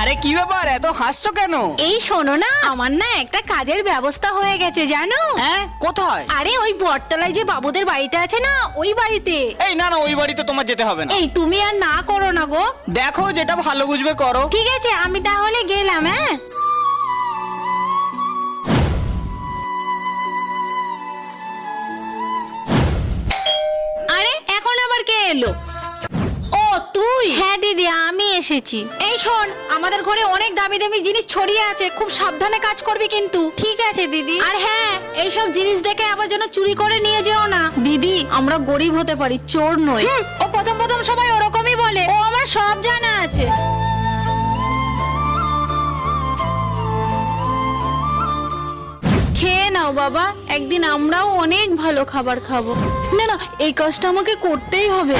আরে কি ব্যাপার, এত হাসছো কেন? এই শোনো না, আমার না একটা কাজের ব্যবস্থা হয়ে গেছে জানো। হ্যাঁ, কোথায়? আরে ওই বটতলায় যে বাবুদের বাড়িটা আছে না, ওই বাড়িতে। এই না না, ওই বাড়িতে তোমার যেতে হবে না। এই তুমি আর না করো না গো। দেখো যেটা ভালো বুঝবে করো। ঠিক আছে, আমি তাহলে গেলাম। হ্যাঁ, আরে এখন আবার কে এলো? ও তুই? হ্যাঁ দিদি, আমি এসেছি। এই শোন, আমাদের ঘরে অনেক দামি দামি জিনিস ছড়িয়ে আছে, খুব সাবধানে কাজ করবি কিন্তু। ঠিক আছে দিদি। আর হ্যাঁ, এইসব জিনিস দেখে আবার যেন চুরি করে নিয়ে যেও না। দিদি, আমরা গরিব হতে পারি, চোর নই। ও প্রথম প্রথম সবাই ওরকমই বলে, ও আমার সব জানা আছে। খেয়ে নাও বাবা, একদিন আমরাও অনেক ভালো খাবার খাবো। না না, এই কাজটা আমাকে করতেই হবে।